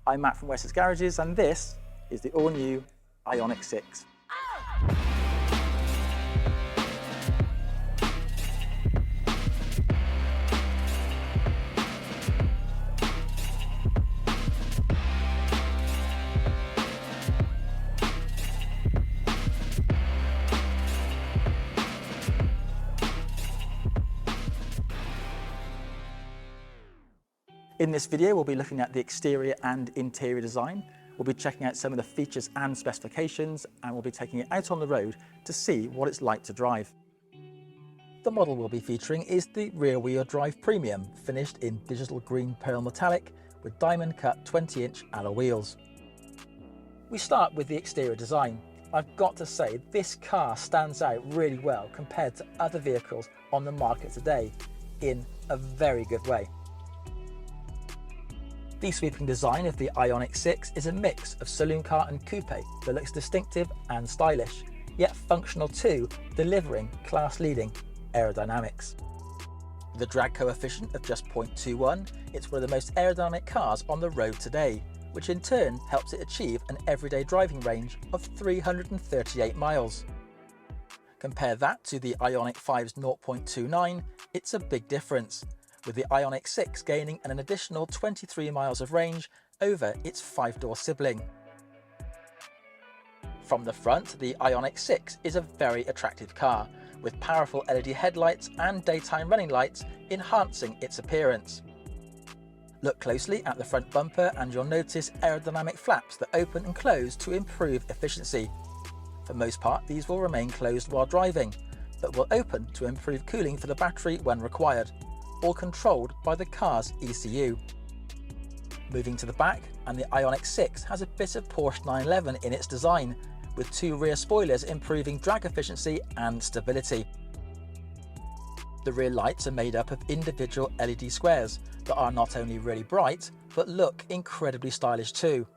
I'm Matt from Wessex Garages, and this is the all-new IONIQ 6. In this video, we'll be looking at the exterior and interior design. We'll be checking out some of the features and specifications, and we'll be taking it out on the road to see what it's like to drive. The model we'll be featuring is the rear-wheel drive Premium, finished in digital green pearl metallic with diamond-cut 20-inch alloy wheels. We start with the exterior design. I've got to say, this car stands out really well compared to other vehicles on the market today, in a very good way. The sweeping design of the IONIQ 6 is a mix of saloon car and coupe that looks distinctive and stylish, yet functional too, delivering class-leading aerodynamics. With a drag coefficient of just 0.21, it's one of the most aerodynamic cars on the road today, which in turn helps it achieve an everyday driving range of 338 miles. Compare that to the IONIQ 5's 0.29, it's a big difference, with the IONIQ 6 gaining an additional 23 miles of range over its 5-door sibling. From the front, the IONIQ 6 is a very attractive car, with powerful LED headlights and daytime running lights enhancing its appearance. Look closely at the front bumper and you'll notice aerodynamic flaps that open and close to improve efficiency. For most part, these will remain closed while driving, but will open to improve cooling for the battery when required, all controlled by the car's ECU. Moving to the back, and the IONIQ 6 has a bit of Porsche 911 in its design, with two rear spoilers improving drag efficiency and stability. The rear lights are made up of individual LED squares that are not only really bright, but look incredibly stylish too,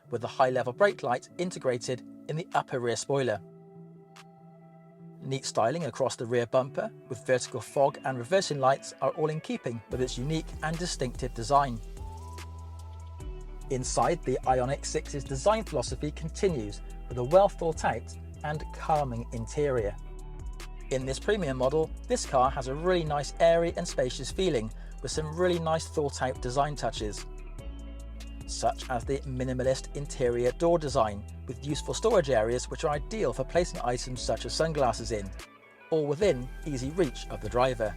with the high-level brake light integrated in the upper rear spoiler. Neat styling across the rear bumper with vertical fog and reversing lights are all in keeping with its unique and distinctive design. Inside, the IONIQ 6's design philosophy continues with a well thought out and calming interior. In this premium model, this car has a really nice airy and spacious feeling with some really nice thought out design touches, such as the minimalist interior door design with useful storage areas which are ideal for placing items such as sunglasses in, all within easy reach of the driver.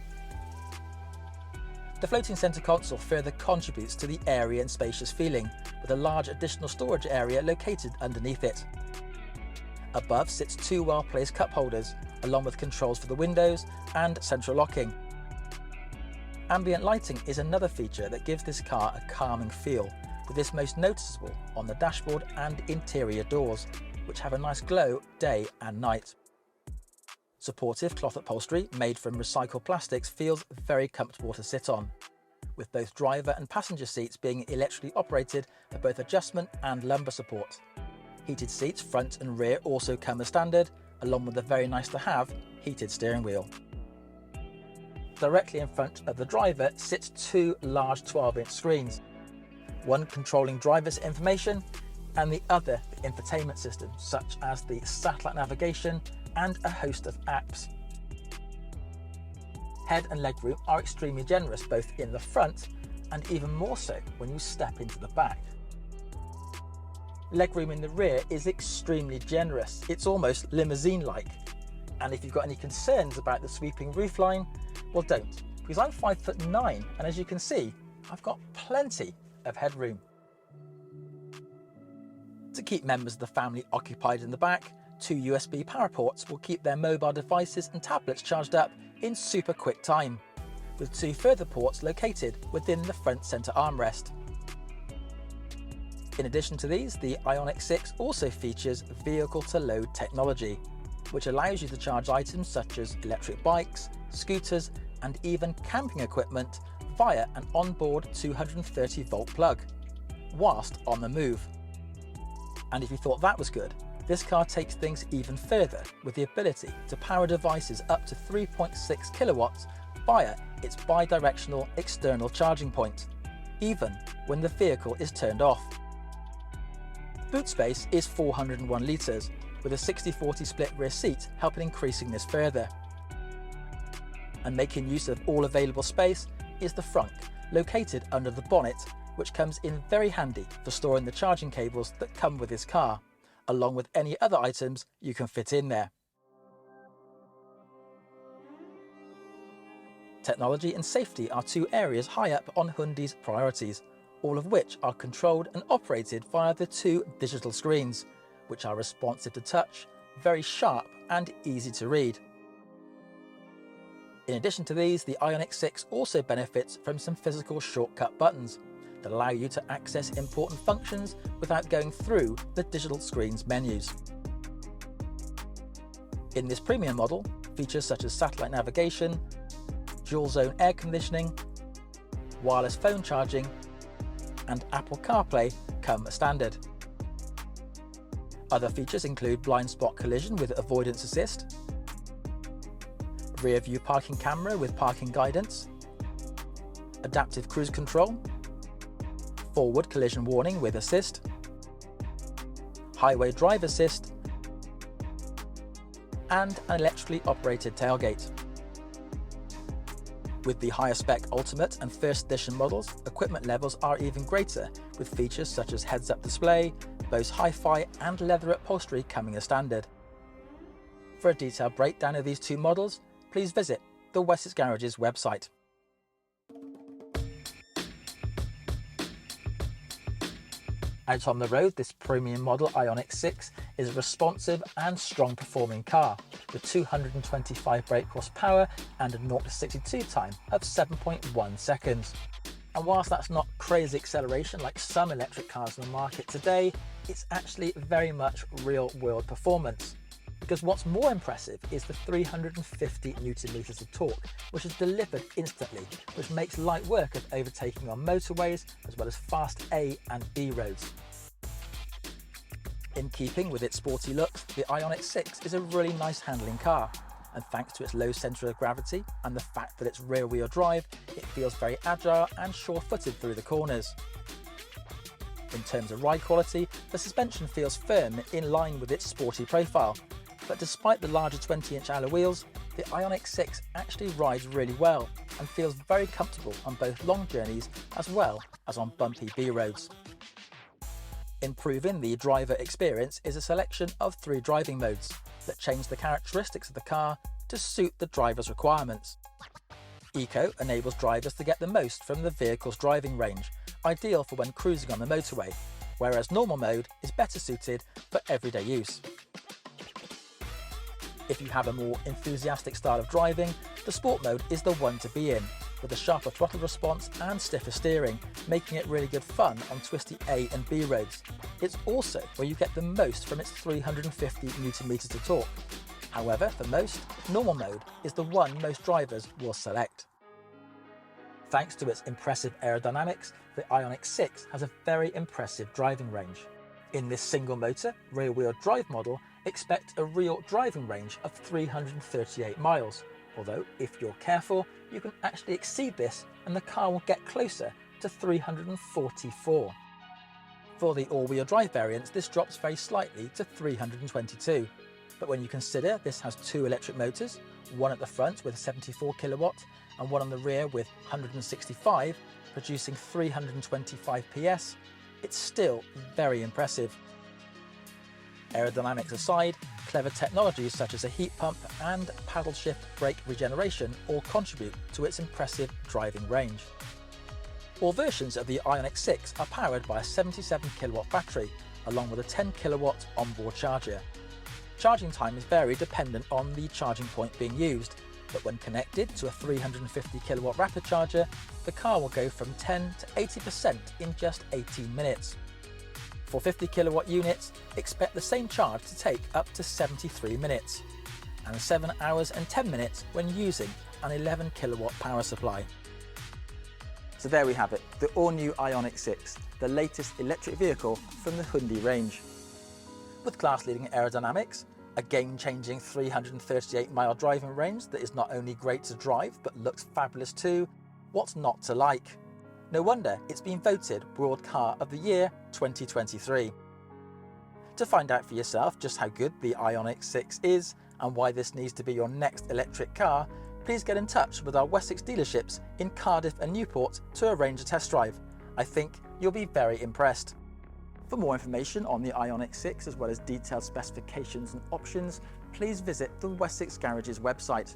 The floating centre console further contributes to the airy and spacious feeling, with a large additional storage area located underneath it. Above sits two well-placed cup holders, along with controls for the windows and central locking. Ambient lighting is another feature that gives this car a calming feel, with this most noticeable on the dashboard and interior doors, which have a nice glow day and night. Supportive cloth upholstery made from recycled plastics feels very comfortable to sit on, with both driver and passenger seats being electrically operated for both adjustment and lumbar support. Heated seats front and rear also come as standard, along with the very nice to have heated steering wheel. Directly in front of the driver sits two large 12-inch screens, one controlling driver's information and the other the infotainment system, such as the satellite navigation and a host of apps. Head and leg room are extremely generous both in the front and even more so when you step into the back. Legroom in the rear is extremely generous, it's almost limousine-like, and if you've got any concerns about the sweeping roofline, well don't, because I'm 5'9", and as you can see, I've got plenty of headroom. To keep members of the family occupied in the back, two USB power ports will keep their mobile devices and tablets charged up in super quick time, with two further ports located within the front centre armrest. In addition to these, the IONIQ 6 also features vehicle-to-load technology, which allows you to charge items such as electric bikes, scooters, and even camping equipment via an onboard 230-volt plug, whilst on the move. And if you thought that was good, this car takes things even further with the ability to power devices up to 3.6 kilowatts via its bi-directional external charging point, even when the vehicle is turned off. Boot space is 401 litres, with a 60-40 split rear seat helping increasing this further. And making use of all available space is the frunk, located under the bonnet, which comes in very handy for storing the charging cables that come with this car, along with any other items you can fit in there. Technology and safety are two areas high up on Hyundai's priorities, all of which are controlled and operated via the two digital screens, which are responsive to touch, very sharp and easy to read. In addition to these, the IONIQ 6 also benefits from some physical shortcut buttons that allow you to access important functions without going through the digital screen's menus. In this premium model, features such as satellite navigation, dual zone air conditioning, wireless phone charging, and Apple CarPlay come standard. Other features include blind spot collision with avoidance assist, rear view parking camera with parking guidance, adaptive cruise control, forward collision warning with assist, highway drive assist, and an electrically operated tailgate. With the higher spec Ultimate and First Edition models, equipment levels are even greater, with features such as heads-up display, Bose Hi-Fi and leather upholstery coming as standard. For a detailed breakdown of these two models, please visit the Wessex Garage's website. Out on the road, this premium model IONIQ 6 is a responsive and strong performing car with 225 brake horsepower and a 0 to 62 time of 7.1 seconds. And whilst that's not crazy acceleration like some electric cars on the market today, it's actually very much real-world performance. Because what's more impressive is the 350 Nm of torque, which is delivered instantly, which makes light work of overtaking on motorways as well as fast A and B roads. In keeping with its sporty looks, the IONIQ 6 is a really nice handling car, and thanks to its low centre of gravity and the fact that it's rear-wheel drive, it feels very agile and sure-footed through the corners. In terms of ride quality, the suspension feels firm in line with its sporty profile, but despite the larger 20-inch alloy wheels, the IONIQ 6 actually rides really well and feels very comfortable on both long journeys as well as on bumpy B roads. Improving the driver experience is a selection of 3 driving modes that change the characteristics of the car to suit the driver's requirements. Eco enables drivers to get the most from the vehicle's driving range, ideal for when cruising on the motorway, whereas normal mode is better suited for everyday use. If you have a more enthusiastic style of driving, the sport mode is the one to be in, with a sharper throttle response and stiffer steering, making it really good fun on twisty A and B roads. It's also where you get the most from its 350 Nm of torque. However, for most, normal mode is the one most drivers will select. Thanks to its impressive aerodynamics, the IONIQ 6 has a very impressive driving range. In this single motor, rear-wheel drive model, expect a real driving range of 338 miles, although if you're careful, you can actually exceed this and the car will get closer to 344. For the all-wheel drive variants, this drops very slightly to 322. But when you consider this has 2 electric motors, one at the front with 74 kilowatt and one on the rear with 165, producing 325 PS, it's still very impressive. Aerodynamics aside, clever technologies such as a heat pump and paddle shift brake regeneration all contribute to its impressive driving range. All versions of the IONIQ 6 are powered by a 77 kilowatt battery, along with a 10 kilowatt onboard charger. Charging time is varied dependent on the charging point being used, but when connected to a 350 kilowatt rapid charger, the car will go from 10 to 80% in just 18 minutes. For 50 kilowatt units, expect the same charge to take up to 73 minutes, and 7 hours and 10 minutes when using an 11 kilowatt power supply. So there we have it, the all-new IONIQ 6, the latest electric vehicle from the Hyundai range. With class-leading aerodynamics, a game-changing 338-mile driving range that is not only great to drive but looks fabulous too, what's not to like? No wonder it's been voted World Car of the Year 2023. To find out for yourself just how good the IONIQ 6 is and why this needs to be your next electric car, please get in touch with our Wessex dealerships in Cardiff and Newport to arrange a test drive. I think you'll be very impressed. For more information on the IONIQ 6 as well as detailed specifications and options, please visit the Wessex Garages website.